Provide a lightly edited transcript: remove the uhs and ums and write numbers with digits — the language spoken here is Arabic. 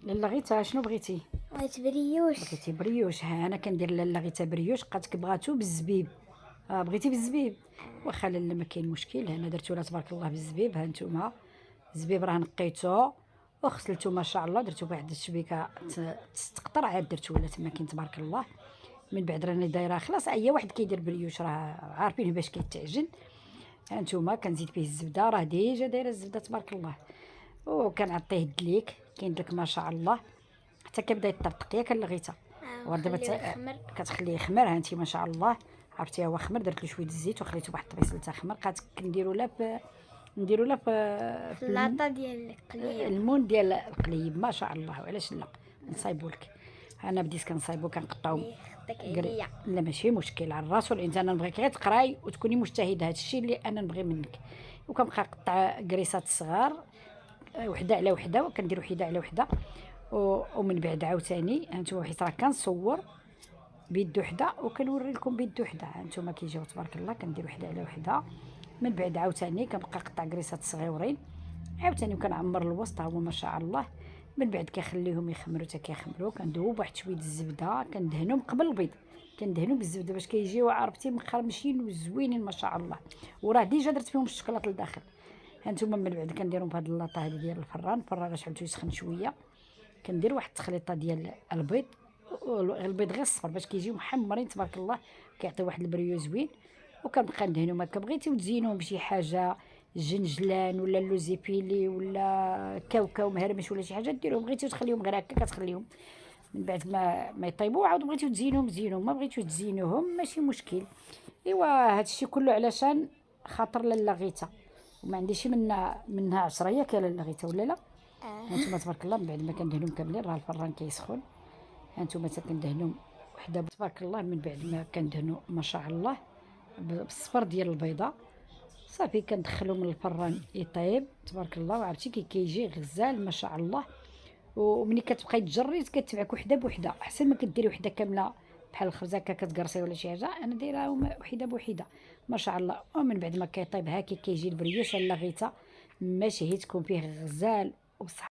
لاله غيتا شنو بغيتي؟ بغيت بريوش. بغيتي بريوش. ها انا كندير لاله غيتا بريوش، بقاتك بغاتو بالزبيب. بغيتي بالزبيب؟ واخا لاله ما كاين مشكل، انا درتو لها تبارك الله بالزبيب. ها نتوما الزبيب راه نقيتو وغسلتو ما شاء الله، درتو بواحد الشبيكه تقطر، عاد درتو ولا تما كاين تبارك الله. من بعد راني دايره خلاص، اي واحد كيدير بريوش راه عارفين باش كيتعجن. ها نتوما كنزيد فيه الزبده، راه ديجا دايره الزبده تبارك الله، وكنعطيه الدليك. كاين دلك ما شاء الله حتى كيبدا يطرطق ياك اللغيته. ودابا ونخليوه يخمر. كتخليه يخمر. ها انت ما شاء الله عرفتي، هو خمر، درت له شويه الزيت وخليته بواحد الطبيصه حتى خمر. بقات نديرو لا في نديرو لا في اللاطه ديال القليب. المون ديال القليب ما شاء الله. وعلاش لا نصايبو لك. انا بديت كنصايبو كنقطعو. خدك عليا. لا ماشي مشكل، على الراس والانسان. انا نبغيك غير تقراي وتكوني مجتهده، هذا الشيء اللي انا نبغي منك. وكنبقى نقطع كريسات صغار، وحده على وحده، وكندير وحده على وحده. ومن بعد عاوتاني هانتوما حيت راه كنصور بيد وحده وكنوري لكم بيد وحده. هانتوما كيجيو تبارك الله، كندير وحده على وحده. من بعد عاوتاني كنبقى نقطع كريسات صغيورين عاوتاني، وكنعمر الوسط. هو ما شاء الله. من بعد كنخليهم يخمروا حتى كيخمروا، كندوب واحد شويه الزبده، كندهنهم قبل البيض، كندهنوا بالزبده باش كيجيو عرفتي مقرمشين وزوينين ما شاء الله. وراه ديجا درت فيهم الشكلاط لداخل. هانتوما من بعد كنديرهم في هاد اللاطه هادي ديال الفران شعلتو يسخن شويه. كندير واحد التخليطه ديال البيض، البيض غير الصفر باش كيجيو محمرين تبارك الله، كيعطيو واحد البريو زوين. وكنبقى ندهنهم هكا. بغيتي وتزينوهم بشي حاجه جنجلان ولا لوزيبيلي ولا كاوكاو مهرمش ولا شي حاجه ديروهم. بغيتي تخليهم غير هكا كتخليهم من بعد ما يطيبوا. عاود بغيتو تزينوهم زينوهم، ما بغيتو تزينوهم ماشي مشكل. ايوا هادشي كله علشان خاطر لاله غيتا، وما عنديش منها 10 ياك لاله غيتا ولا لا. هانتوما تبارك الله من بعد ما كندهنهم كاملين راه الفران كيسخن. هانتوما حتى كندهنوا وحده تبارك الله. من بعد ما كندهنوا ما شاء الله بالصفر ديال البيضه صافي كندخلو من الفران يطيب تبارك الله. وعرفتي كيجي غزال ما شاء الله. ومني كتبقاي تجري كتبعك وحده بوحده، احسن ما كديري وحده كامله بحال الخبزه هكا كتقرصي ولا شي حاجه. انا دايراهم وحده بوحده ما شاء الله. ومن بعد ما كيطيب هاكي كيجي البريوش لاله غيتا، ما شهيتكم فيه غزال وبصح.